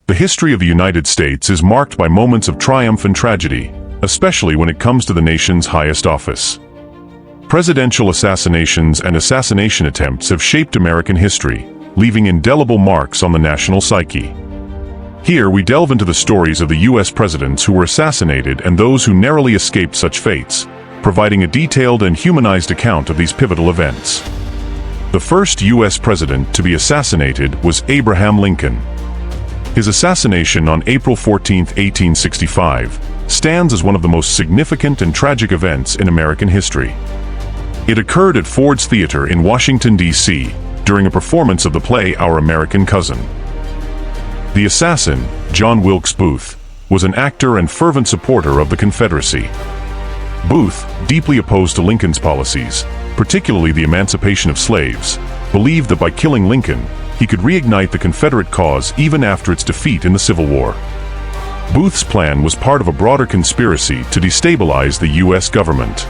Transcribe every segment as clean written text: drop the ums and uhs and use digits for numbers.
The history of the United States is marked by moments of triumph and tragedy, especially when it comes to the nation's highest office. Presidential assassinations and assassination attempts have shaped American history, leaving indelible marks on the national psyche. Here we delve into the stories of the U.S. presidents who were assassinated and those who narrowly escaped such fates, providing a detailed and humanized account of these pivotal events. The first U.S. president to be assassinated was Abraham Lincoln. His assassination on April 14, 1865, stands as one of the most significant and tragic events in American history. It occurred at Ford's Theater in Washington, D.C., during a performance of the play Our American Cousin. The assassin, John Wilkes Booth, was an actor and fervent supporter of the Confederacy. Booth, deeply opposed to Lincoln's policies, particularly the emancipation of slaves, believed that by killing Lincoln, he could reignite the Confederate cause even after its defeat in the Civil War. Booth's plan was part of a broader conspiracy to destabilize the U.S. government.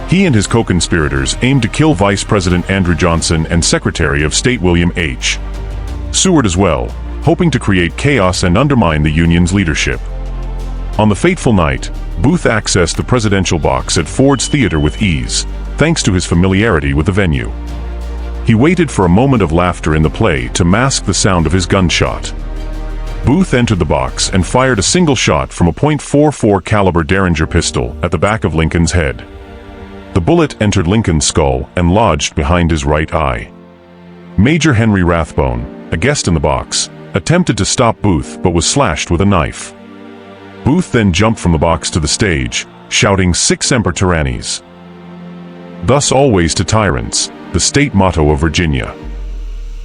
He and his co-conspirators aimed to kill Vice President Andrew Johnson and Secretary of State William H. Seward as well, hoping to create chaos and undermine the Union's leadership. On the fateful night, Booth accessed the presidential box at Ford's Theater with ease, thanks to his familiarity with the venue. He waited for a moment of laughter in the play to mask the sound of his gunshot. Booth entered the box and fired a single shot from a .44 caliber Derringer pistol at the back of Lincoln's head. The bullet entered Lincoln's skull and lodged behind his right eye. Major Henry Rathbone, a guest in the box, attempted to stop Booth but was slashed with a knife. Booth then jumped from the box to the stage, shouting "Sic Semper Tyrannis." Thus always to tyrants, the state motto of Virginia.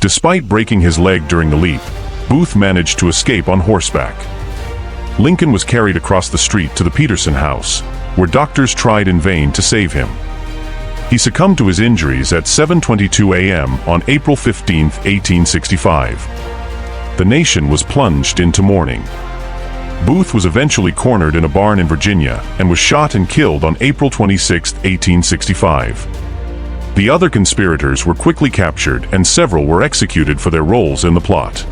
Despite breaking his leg during the leap, Booth managed to escape on horseback. Lincoln was carried across the street to the Peterson House, where doctors tried in vain to save him. He succumbed to his injuries at 7:22 a.m. on April 15, 1865. The nation was plunged into mourning. Booth was eventually cornered in a barn in Virginia and was shot and killed on April 26, 1865. The other conspirators were quickly captured and several were executed for their roles in the plot.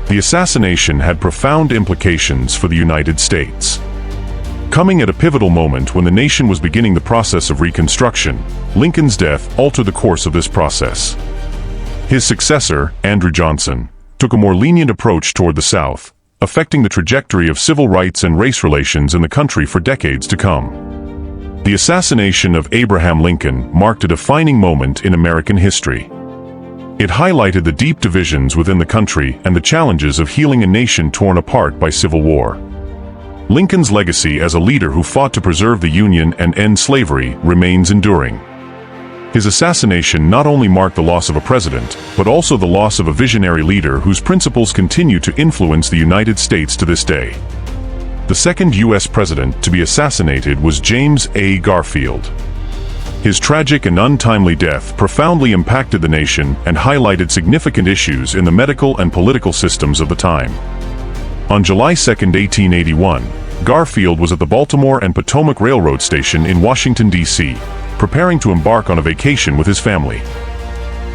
The assassination had profound implications for the United States. Coming at a pivotal moment when the nation was beginning the process of Reconstruction, Lincoln's death altered the course of this process. His successor, Andrew Johnson, took a more lenient approach toward the South, affecting the trajectory of civil rights and race relations in the country for decades to come. The assassination of Abraham Lincoln marked a defining moment in American history. It highlighted the deep divisions within the country and the challenges of healing a nation torn apart by civil war. Lincoln's legacy as a leader who fought to preserve the Union and end slavery remains enduring. His assassination not only marked the loss of a president, but also the loss of a visionary leader whose principles continue to influence the United States to this day. The second U.S. president to be assassinated was James A. Garfield. His tragic and untimely death profoundly impacted the nation and highlighted significant issues in the medical and political systems of the time. On July 2, 1881, Garfield was at the Baltimore and Potomac Railroad Station in Washington, D.C., preparing to embark on a vacation with his family.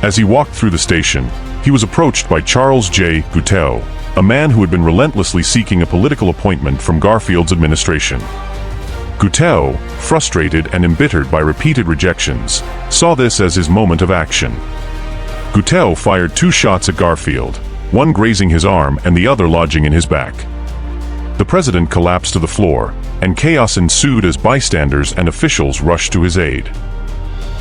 As he walked through the station, he was approached by Charles J. Guiteau, a man who had been relentlessly seeking a political appointment from Garfield's administration. Guiteau, frustrated and embittered by repeated rejections, saw this as his moment of action. Guiteau fired 2 shots at Garfield, one grazing his arm and the other lodging in his back. The president collapsed to the floor, and chaos ensued as bystanders and officials rushed to his aid.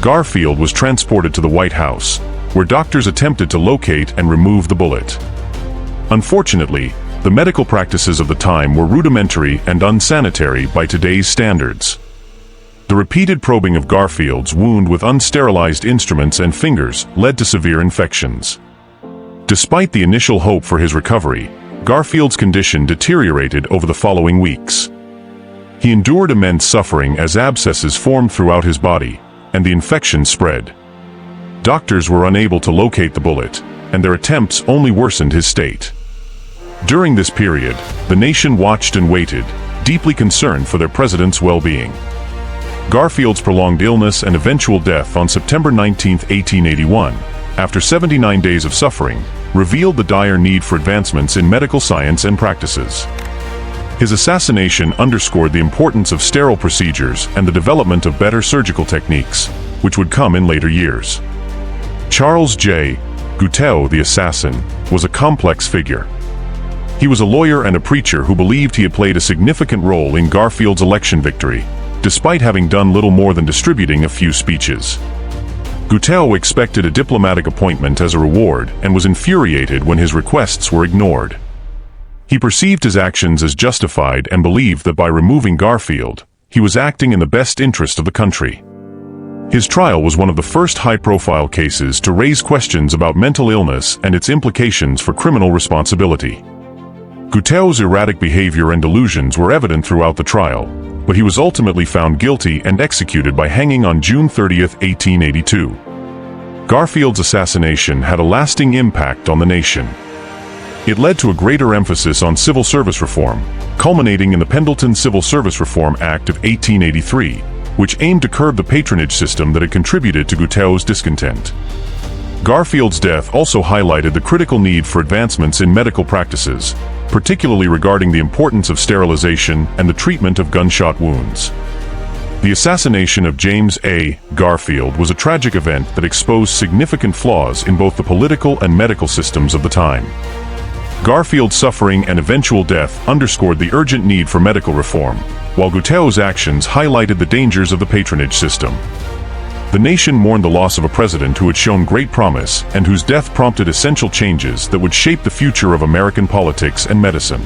Garfield was transported to the White House, where doctors attempted to locate and remove the bullet. Unfortunately, the medical practices of the time were rudimentary and unsanitary by today's standards. The repeated probing of Garfield's wound with unsterilized instruments and fingers led to severe infections. Despite the initial hope for his recovery, Garfield's condition deteriorated over the following weeks. He endured immense suffering as abscesses formed throughout his body, and the infection spread. Doctors were unable to locate the bullet, and their attempts only worsened his state. During this period, the nation watched and waited, deeply concerned for their president's well-being. Garfield's prolonged illness and eventual death on September 19, 1881, after 79 days of suffering, revealed the dire need for advancements in medical science and practices. His assassination underscored the importance of sterile procedures and the development of better surgical techniques, which would come in later years. Charles J. Guiteau, the assassin, was a complex figure. He was a lawyer and a preacher who believed he had played a significant role in Garfield's election victory, despite having done little more than distributing a few speeches. Guiteau expected a diplomatic appointment as a reward and was infuriated when his requests were ignored. He perceived his actions as justified and believed that by removing Garfield, he was acting in the best interest of the country. His trial was one of the first high-profile cases to raise questions about mental illness and its implications for criminal responsibility. Guiteau's erratic behavior and delusions were evident throughout the trial, but he was ultimately found guilty and executed by hanging on June 30, 1882. Garfield's assassination had a lasting impact on the nation. It led to a greater emphasis on civil service reform, culminating in the Pendleton Civil Service Reform Act of 1883, which aimed to curb the patronage system that had contributed to Guiteau's discontent. Garfield's death also highlighted the critical need for advancements in medical practices, particularly regarding the importance of sterilization and the treatment of gunshot wounds. The assassination of James A. Garfield was a tragic event that exposed significant flaws in both the political and medical systems of the time. Garfield's suffering and eventual death underscored the urgent need for medical reform, while Guiteau's actions highlighted the dangers of the patronage system. The nation mourned the loss of a president who had shown great promise and whose death prompted essential changes that would shape the future of American politics and medicine.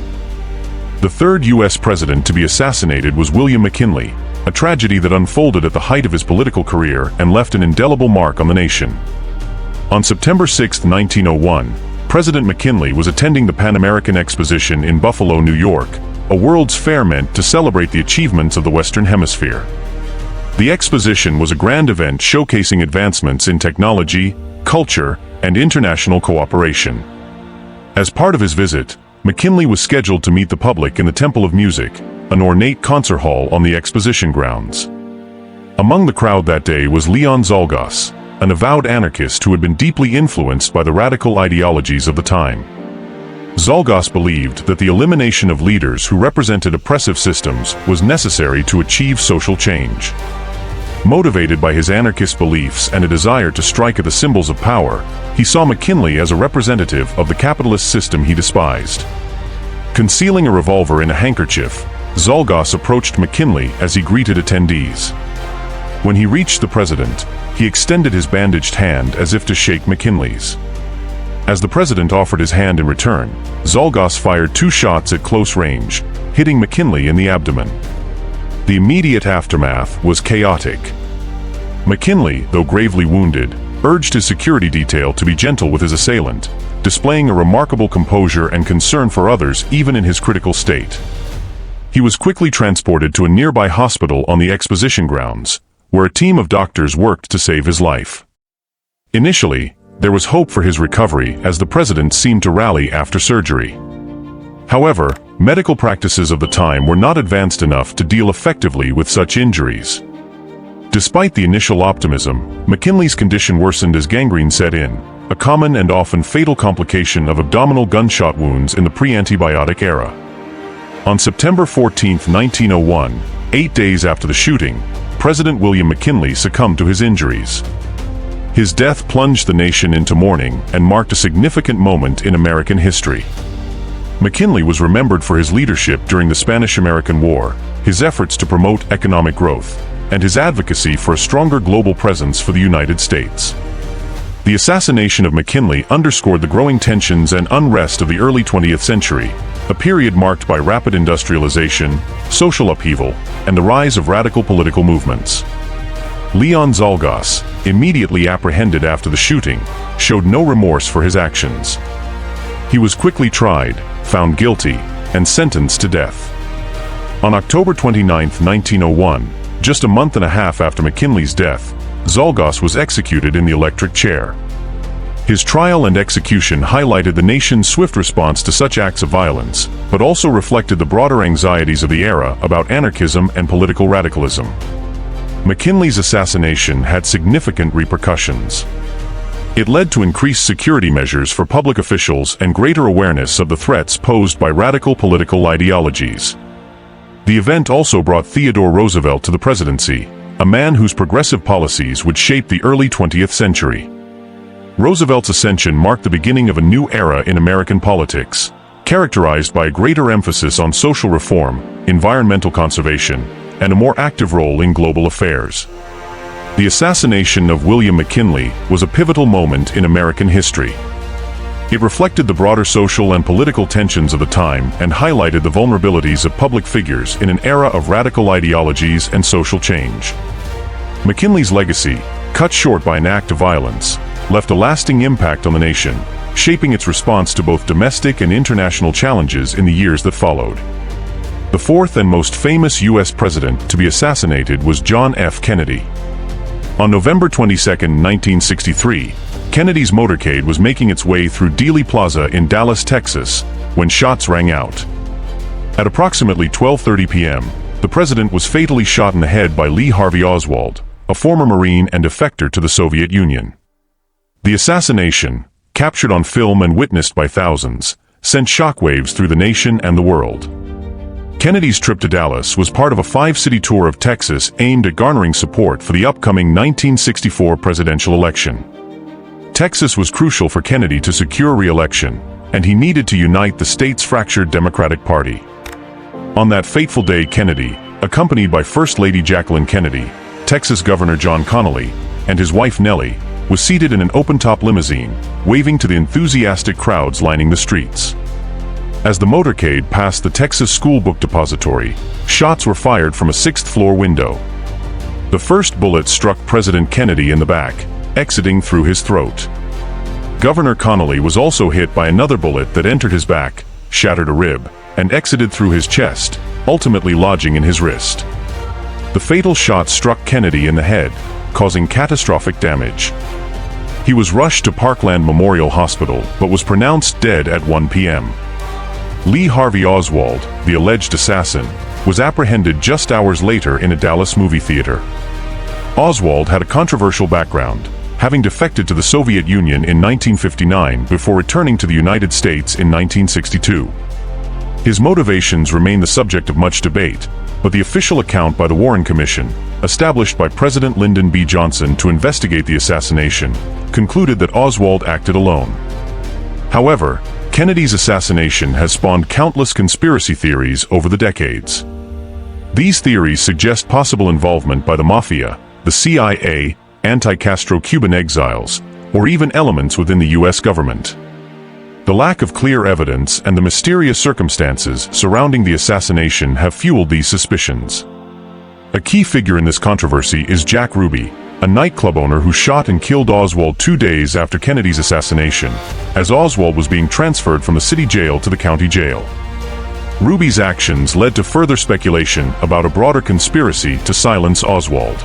The third U.S. president to be assassinated was William McKinley, a tragedy that unfolded at the height of his political career and left an indelible mark on the nation. On September 6, 1901, President McKinley was attending the Pan American Exposition in Buffalo, New York, a World's Fair meant to celebrate the achievements of the Western Hemisphere. The exposition was a grand event showcasing advancements in technology, culture, and international cooperation. As part of his visit, McKinley was scheduled to meet the public in the Temple of Music, an ornate concert hall on the exposition grounds. Among the crowd that day was Leon Czolgosz, an avowed anarchist who had been deeply influenced by the radical ideologies of the time. Czolgosz believed that the elimination of leaders who represented oppressive systems was necessary to achieve social change. Motivated by his anarchist beliefs and a desire to strike at the symbols of power, he saw McKinley as a representative of the capitalist system he despised. Concealing a revolver in a handkerchief, Czolgosz approached McKinley as he greeted attendees. When he reached the president, he extended his bandaged hand as if to shake McKinley's. As the president offered his hand in return, Czolgosz fired 2 shots at close range, hitting McKinley in the abdomen. The immediate aftermath was chaotic. McKinley, though gravely wounded, urged his security detail to be gentle with his assailant, displaying a remarkable composure and concern for others even in his critical state. He was quickly transported to a nearby hospital on the exposition grounds, where a team of doctors worked to save his life. Initially, there was hope for his recovery as the president seemed to rally after surgery. However, medical practices of the time were not advanced enough to deal effectively with such injuries. Despite the initial optimism, McKinley's condition worsened as gangrene set in, a common and often fatal complication of abdominal gunshot wounds in the pre-antibiotic era. On September 14, 1901, 8 days after the shooting, President William McKinley succumbed to his injuries. His death plunged the nation into mourning and marked a significant moment in American history. McKinley was remembered for his leadership during the Spanish-American War, his efforts to promote economic growth, and his advocacy for a stronger global presence for the United States. The assassination of McKinley underscored the growing tensions and unrest of the early 20th century, a period marked by rapid industrialization, social upheaval, and the rise of radical political movements. Leon Czolgosz, immediately apprehended after the shooting, showed no remorse for his actions. He was quickly tried, found guilty, and sentenced to death. On October 29, 1901, just a month and a half after McKinley's death, Czolgosz was executed in the electric chair. His trial and execution highlighted the nation's swift response to such acts of violence, but also reflected the broader anxieties of the era about anarchism and political radicalism. McKinley's assassination had significant repercussions. It led to increased security measures for public officials and greater awareness of the threats posed by radical political ideologies. The event also brought Theodore Roosevelt to the presidency, a man whose progressive policies would shape the early 20th century. Roosevelt's ascension marked the beginning of a new era in American politics, characterized by a greater emphasis on social reform, environmental conservation, and a more active role in global affairs. The assassination of William McKinley was a pivotal moment in American history. It reflected the broader social and political tensions of the time and highlighted the vulnerabilities of public figures in an era of radical ideologies and social change. McKinley's legacy, cut short by an act of violence, left a lasting impact on the nation, shaping its response to both domestic and international challenges in the years that followed. The fourth and most famous U.S. president to be assassinated was John F. Kennedy. On November 22, 1963, Kennedy's motorcade was making its way through Dealey Plaza in Dallas, Texas, when shots rang out. At approximately 12:30 p.m., the president was fatally shot in the head by LeeHarveyOswald, a former Marine and defector to the Soviet Union. The assassination, captured on film and witnessed by thousands, sent shockwaves through the nation and the world. Kennedy's trip to Dallas was part of a 5-city tour of Texas aimed at garnering support for the upcoming 1964 presidential election. Texas was crucial for Kennedy to secure re-election, and he needed to unite the state's fractured Democratic Party. On that fateful day, Kennedy, accompanied by First Lady Jacqueline Kennedy, Texas Governor John Connally, and his wife Nellie, was seated in an open-top limousine, waving to the enthusiastic crowds lining the streets. As the motorcade passed the Texas School Book Depository, shots were fired from a 6th-floor window. The first bullet struck President Kennedy in the back, exiting through his throat. Governor Connally was also hit by another bullet that entered his back, shattered a rib, and exited through his chest, ultimately lodging in his wrist. The fatal shot struck Kennedy in the head, causing catastrophic damage. He was rushed to Parkland Memorial Hospital but was pronounced dead at 1 p.m. LeeHarveyOswald, the alleged assassin, was apprehended just hours later in a Dallas movie theater. Oswald had a controversial background, having defected to the Soviet Union in 1959 before returning to the United States in 1962. His motivations remain the subject of much debate, but the official account by the Warren Commission, established by President Lyndon B. Johnson to investigate the assassination, concluded that Oswald acted alone. However, Kennedy's assassination has spawned countless conspiracy theories over the decades. These theories suggest possible involvement by the Mafia, the CIA, anti-Castro Cuban exiles, or even elements within the U.S. government. The lack of clear evidence and the mysterious circumstances surrounding the assassination have fueled these suspicions. A key figure in this controversy is Jack Ruby, a nightclub owner who shot and killed Oswald 2 days after Kennedy's assassination, as Oswald was being transferred from the city jail to the county jail. Ruby's actions led to further speculation about a broader conspiracy to silence Oswald.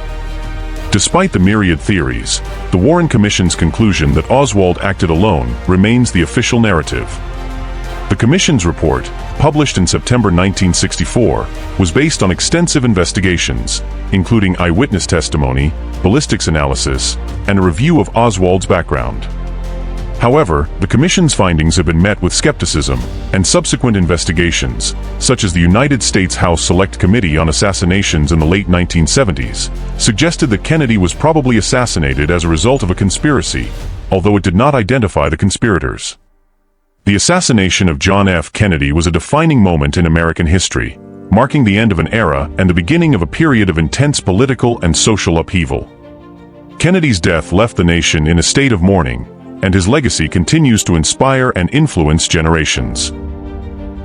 Despite the myriad theories, the Warren Commission's conclusion that Oswald acted alone remains the official narrative. The Commission's report, published in September 1964, was based on extensive investigations, including eyewitness testimony, ballistics analysis, and a review of Oswald's background. However, the Commission's findings have been met with skepticism, and subsequent investigations, such as the United States House Select Committee on Assassinations in the late 1970s, suggested that Kennedy was probably assassinated as a result of a conspiracy, although it did not identify the conspirators. The assassination of John F. Kennedy was a defining moment in American history, marking the end of an era and the beginning of a period of intense political and social upheaval. Kennedy's death left the nation in a state of mourning, and his legacy continues to inspire and influence generations.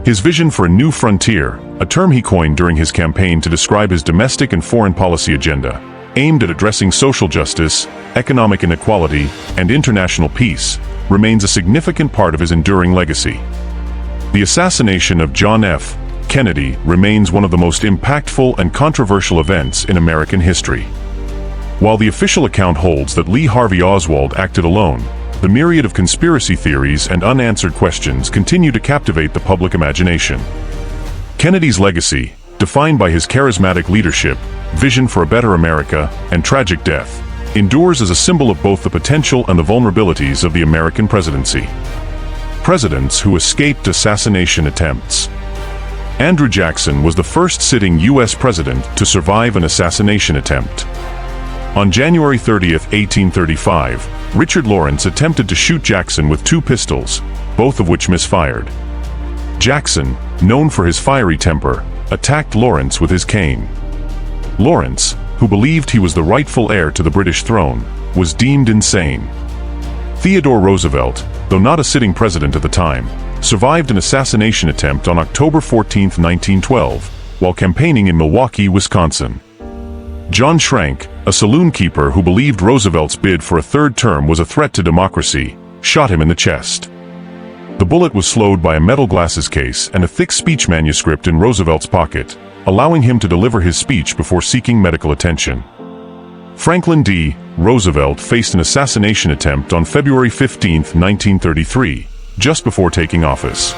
His vision for a new frontier, a term he coined during his campaign to describe his domestic and foreign policy agenda, aimed at addressing social justice, economic inequality, and international peace, remains a significant part of his enduring legacy. The assassination of John F. Kennedy remains one of the most impactful and controversial events in American history. While the official account holds that LeeHarveyOswald acted alone, the myriad of conspiracy theories and unanswered questions continue to captivate the public imagination. Kennedy's legacy, defined by his charismatic leadership, vision for a better America, and tragic death, endures as a symbol of both the potential and the vulnerabilities of the American presidency. Presidents who escaped assassination attempts. Andrew Jackson was the first sitting U.S. president to survive an assassination attempt. On January 30, 1835, Richard Lawrence attempted to shoot Jackson with 2 pistols, both of which misfired. Jackson, known for his fiery temper, attacked Lawrence with his cane. Lawrence, who believed he was the rightful heir to the British throne, was deemed insane. Theodore Roosevelt, though not a sitting president at the time, survived an assassination attempt on October 14, 1912, while campaigning in Milwaukee, Wisconsin. John Schrank, a saloon keeper who believed Roosevelt's bid for a 3rd term was a threat to democracy, shot him in the chest. The bullet was slowed by a metal glasses case and a thick speech manuscript in Roosevelt's pocket, allowing him to deliver his speech before seeking medical attention. Franklin D. Roosevelt faced an assassination attempt on February 15, 1933, just before taking office.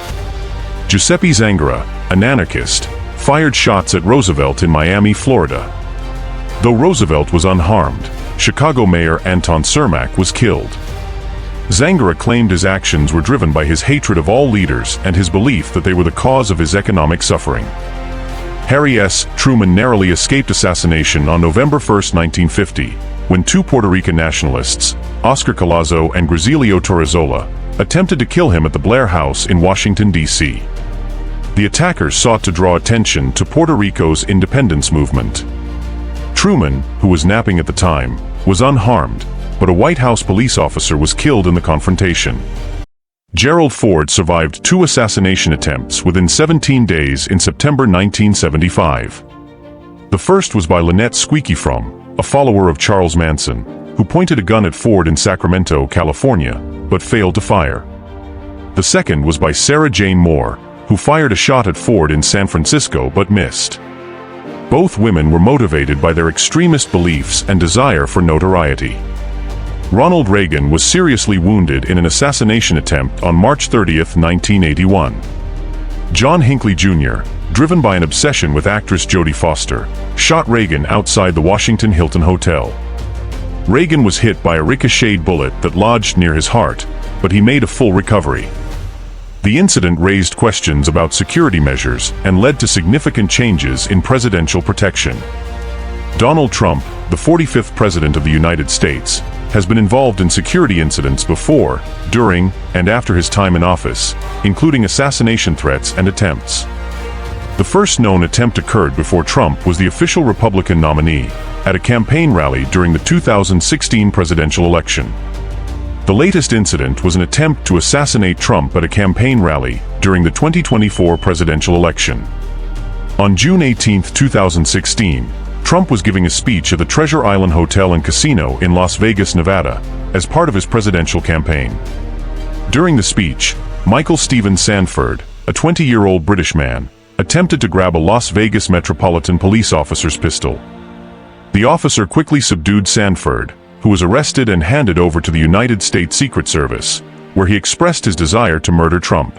Giuseppe Zangara, an anarchist, fired shots at Roosevelt in Miami, Florida. Though Roosevelt was unharmed, Chicago Mayor Anton Cermak was killed. Zangara claimed his actions were driven by his hatred of all leaders and his belief that they were the cause of his economic suffering. Harry S. Truman narrowly escaped assassination on November 1, 1950, when 2 Puerto Rican nationalists, Oscar Collazo and Griselio Torrezola, attempted to kill him at the Blair House in Washington, D.C. The attackers sought to draw attention to Puerto Rico's independence movement. Truman, who was napping at the time, was unharmed, but a White House police officer was killed in the confrontation. Gerald Ford survived 2 assassination attempts within 17 days in September 1975. The first was by Lynette Squeaky Fromm, a follower of Charles Manson, who pointed a gun at Ford in Sacramento, California, but failed to fire. The second was by Sarah Jane Moore, who fired a shot at Ford in San Francisco but missed. Both women were motivated by their extremist beliefs and desire for notoriety. Ronald Reagan was seriously wounded in an assassination attempt on March 30, 1981. John Hinckley Jr., driven by an obsession with actress Jodie Foster, shot Reagan outside the Washington Hilton Hotel. Reagan was hit by a ricocheted bullet that lodged near his heart, but he made a full recovery. The incident raised questions about security measures and led to significant changes in presidential protection. Donald Trump, the 45th President of the United States, has been involved in security incidents before, during, and after his time in office, including assassination threats and attempts. The first known attempt occurred before Trump was the official Republican nominee at a campaign rally during the 2016 presidential election. The latest incident was an attempt to assassinate Trump at a campaign rally during the 2024 presidential election. On June 18, 2016, Trump was giving a speech at the Treasure Island Hotel and Casino in Las Vegas, Nevada, as part of his presidential campaign. During the speech, Michael Stephen Sanford, a 20-year-old British man, attempted to grab a Las Vegas Metropolitan Police officer's pistol. The officer quickly subdued Sanford, who was arrested and handed over to the United States Secret Service, where he expressed his desire to murder Trump.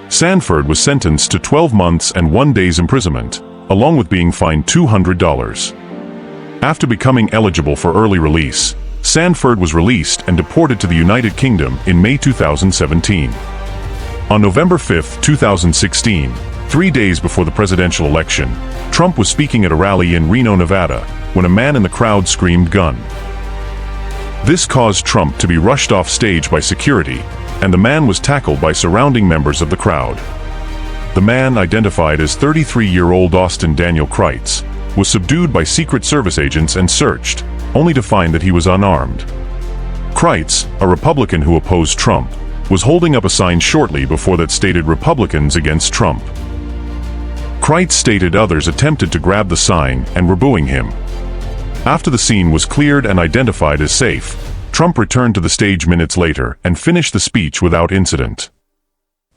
Sanford was sentenced to 12 months and 1 day's imprisonment, along with being fined $200. After becoming eligible for early release, Sanford was released and deported to the United Kingdom in May 2017. On November 5, 2016, 3 days before the presidential election, Trump was speaking at a rally in Reno, Nevada, when a man in the crowd screamed "Gun." This caused Trump to be rushed off stage by security, and the man was tackled by surrounding members of the crowd. The man, identified as 33-year-old Austin Daniel Kreitz, was subdued by Secret Service agents and searched, only to find that he was unarmed. Kreitz, a Republican who opposed Trump, was holding up a sign shortly before that stated "Republicans against Trump." Kreitz stated others attempted to grab the sign and were booing him. After the scene was cleared and identified as safe, Trump returned to the stage minutes later and finished the speech without incident.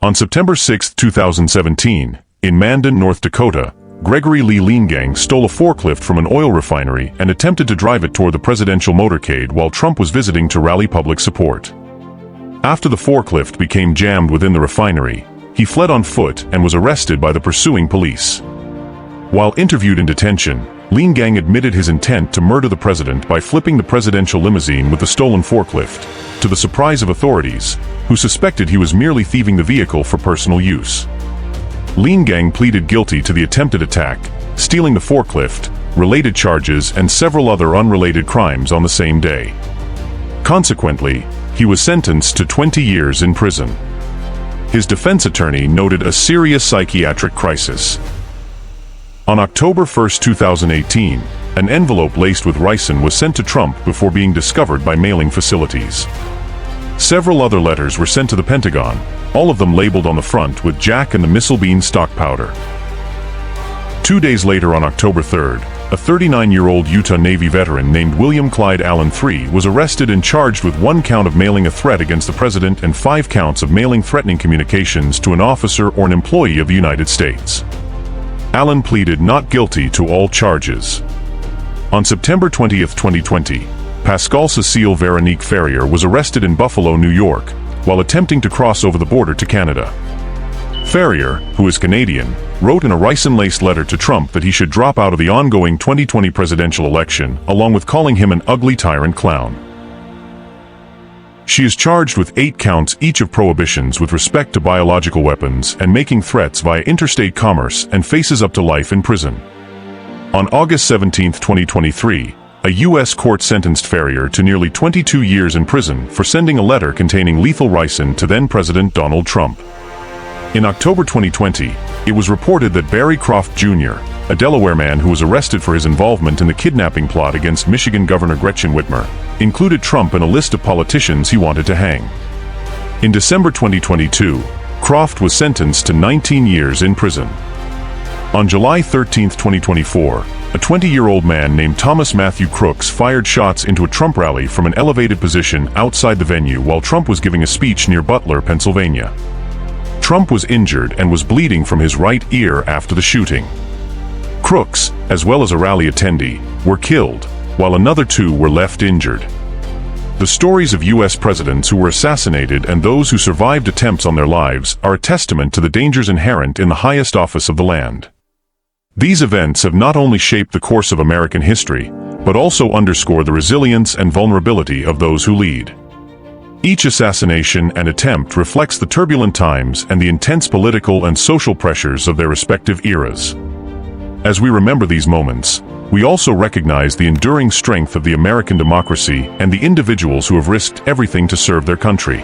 On September 6, 2017, in Mandan, North Dakota, Gregory Lee Leangang stole a forklift from an oil refinery and attempted to drive it toward the presidential motorcade while Trump was visiting to rally public support. After the forklift became jammed within the refinery, he fled on foot and was arrested by the pursuing police. While interviewed in detention, Lean Gang admitted his intent to murder the president by flipping the presidential limousine with the stolen forklift, to the surprise of authorities, who suspected he was merely thieving the vehicle for personal use. Lean Gang pleaded guilty to the attempted attack, stealing the forklift, related charges, and several other unrelated crimes on the same day. Consequently, he was sentenced to 20 years in prison. His defense attorney noted a serious psychiatric crisis. On October 1, 2018, an envelope laced with ricin was sent to Trump before being discovered by mailing facilities. Several other letters were sent to the Pentagon, all of them labeled on the front with Jack and the missile bean stock powder. 2 days later, on October 3rd, a 39-year-old Utah Navy veteran named William Clyde Allen III was arrested and charged with 1 count of mailing a threat against the president and 5 counts of mailing threatening communications to an officer or an employee of the United States. Allen pleaded not guilty to all charges. On September 20, 2020, Pascal Cecile Veronique Ferrier was arrested in Buffalo, New York, while attempting to cross over the border to Canada. Ferrier, who is Canadian, wrote in a ricin-laced letter to Trump that he should drop out of the ongoing 2020 presidential election, along with calling him an ugly tyrant clown. She is charged with 8 counts each of prohibitions with respect to biological weapons and making threats via interstate commerce, and faces up to life in prison. On August 17, 2023, a U.S. court sentenced Ferrier to nearly 22 years in prison for sending a letter containing lethal ricin to then-President Donald Trump. In October 2020, it was reported that Barry Croft Jr., a Delaware man who was arrested for his involvement in the kidnapping plot against Michigan Governor Gretchen Whitmer, included Trump in a list of politicians he wanted to hang. In December 2022, Croft was sentenced to 19 years in prison. On July 13, 2024, a 20-year-old man named Thomas Matthew Crooks fired shots into a Trump rally from an elevated position outside the venue while Trump was giving a speech near Butler, Pennsylvania. Trump was injured and was bleeding from his right ear after the shooting. Crooks, as well as a rally attendee, were killed, while another 2 were left injured. The stories of U.S. presidents who were assassinated and those who survived attempts on their lives are a testament to the dangers inherent in the highest office of the land. These events have not only shaped the course of American history, but also underscore the resilience and vulnerability of those who lead. Each assassination and attempt reflects the turbulent times and the intense political and social pressures of their respective eras. As we remember these moments, we also recognize the enduring strength of the American democracy and the individuals who have risked everything to serve their country.